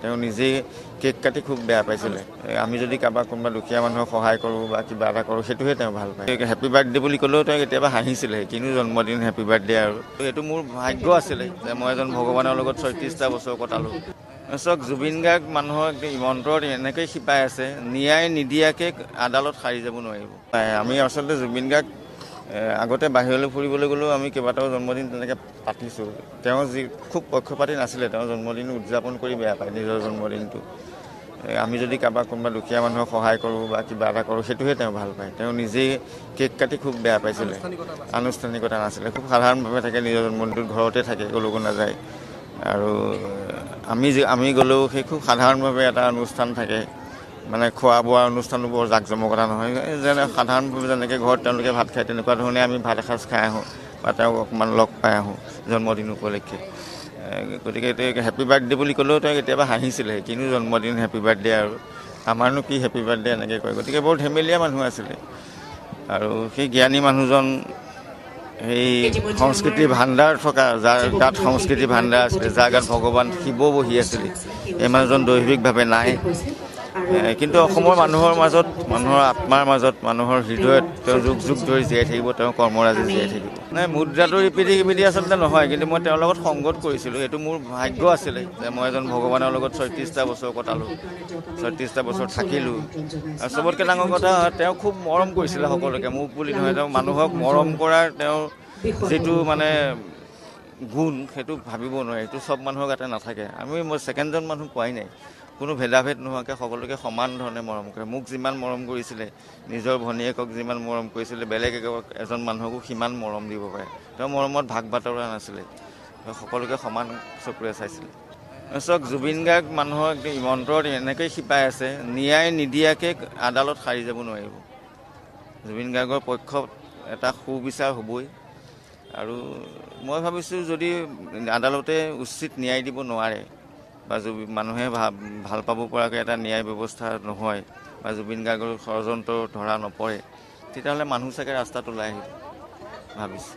তেওঁ নিজেই কেক কাটি খুব বেয়া পাইছিলে। আমি যদি কাৰোবাক কোনোবা দুখীয়া মানুহক সহায় কৰোঁ বা কিবা এটা কৰোঁ সেইটোহে তেওঁ ভাল পায়। হেপী বাৰ্থডে বুলি ক'লেও তেওঁ কেতিয়াবা হাঁহিছিলে, কিনো জন্মদিন হেপী বাৰ্থডে আৰু। এইটো মোৰ ভাগ্য আছিলে যে মই এজন ভগৱানৰ লগত 36টা বছৰ কটালোঁ। চাওক, জুবিন গাৰ্গ মানুহক অন্তৰত এনেকৈ শিপাই আছে, ন্যায় নিদিয়াকৈ আদালত সাৰি যাব নোৱাৰিব। আমি আচলতে জুবিন গাৰ্গ আগতে বাহিৰলৈ ফুৰিবলৈ গ'লেও আমি কেইবাটাও জন্মদিন তেনেকৈ পাতিছোঁ। তেওঁ খুব পক্ষপাতি নাছিলে, তেওঁ জন্মদিন উদযাপন কৰি বেয়া পায় নিজৰ জন্মদিনটো। আমি যদি কাৰোবাক কোনোবা দুখীয়া মানুহক সহায় কৰোঁ বা কিবা এটা কৰোঁ সেইটোহে তেওঁ ভাল পায়। তেওঁ নিজেই কেক কাটি খুব বেয়া পাইছিলে, আনুষ্ঠানিকতা নাছিলে, খুব সাধাৰণভাৱে থাকে, নিজৰ জন্মদিনটোত ঘৰতে থাকে, ক'লৈকো নাযায়। আৰু আমি গ'লেও সেই খুব সাধাৰণভাৱে এটা অনুষ্ঠান থাকে, মানে খোৱা বোৱা অনুষ্ঠানো বৰ জাকজমকতা নহয়, যেনে সাধাৰণভাৱে যেনেকৈ ঘৰত তেওঁলোকে ভাত খায় তেনেকুৱা ধৰণে আমি ভাত এসাঁজ খাই আহোঁ বা তেওঁক অকণমান লগ পাই আহোঁ জন্মদিন উপলক্ষে। গতিকে হেপী বাৰ্থডে বুলি ক'লেও তেওঁ কেতিয়াবা হাঁহিছিলে, কিনো জন্মদিন হেপী বাৰ্থডে আৰু, আমাৰনো কি হেপী বাৰ্থডে এনেকৈ কয়। গতিকে বৰ ধেমেলীয়া মানুহ আছিলে। আৰু সেই জ্ঞানী মানুহজন সেই সংস্কৃতিৰ ভাণ্ডাৰ থকা, যাৰ গাত সংস্কৃতিৰ ভাণ্ডাৰ আছিলে, যাৰ গাত ভগৱান শিৱ বহি আছিলে, এই মানুহজন দৈহিকভাৱে নাই। কিন্তু অসমৰ মানুহৰ মাজত, মানুহৰ আত্মাৰ মাজত, মানুহৰ হৃদয়ত তেওঁ যুগ যুগ ধৰি জীয়াই থাকিব, তেওঁ কৰ্মৰাজি জীয়াই থাকিব। মুদ্ৰাটো ৰিপিটি আচলতে নহয়, কিন্তু মই তেওঁৰ লগত সংগত কৰিছিলোঁ। এইটো মোৰ ভাগ্য আছিলে যে মই এজন ভগৱানৰ লগত 36টা বছৰ কটালোঁ, 36টা বছৰ থাকিলোঁ। আৰু চবতকৈ ডাঙৰ কথা, তেওঁ খুব মৰম কৰিছিলে সকলোকে, মোক বুলি নহয়, তেওঁ মানুহক মৰম কৰাৰ তেওঁৰ যিটো মানে গুণ, সেইটো ভাবিব নোৱাৰে, সেইটো চব মানুহৰ গাতে নাথাকে। মই ছেকেণ্ডজন মানুহ পোৱাই নাই, কোনো ভেদাভেদ নোহোৱাকৈ সকলোকে সমান ধৰণে মৰম কৰে। মোক যিমান মৰম কৰিছিলে, নিজৰ ভনীয়েকক যিমান মৰম কৰিছিলে, বেলেগ এজন মানুহকো সিমান মৰম দিব পাৰে। তেওঁ মৰমত ভাগ বাতৰা নাছিলে, সকলোকে সমান চকুৰে চাইছিলে। চাওক, জুবিন গাৰ্গ মানুহক অন্তৰত এনেকৈ শিপাই আছে, ন্যায় নিদিয়াকৈ আদালত সাৰি যাব নোৱাৰিব। জুবিন গাৰ্গৰ পক্ষত এটা সুবিচাৰ হ'বই। আৰু মই ভাবিছোঁ যদি আদালতে উচিত ন্যায় দিব নোৱাৰে বা মানুহে ভাল পাব পৰাকৈ এটা ন্যায় ব্যৱস্থা নহয় বা জুবিন গাৰ্গৰ ষড়যন্ত্ৰ ধৰা নপৰে, তেতিয়াহ'লে মানুহ চাগে ৰাস্তাত ওলাই আহিব ভাবিছোঁ।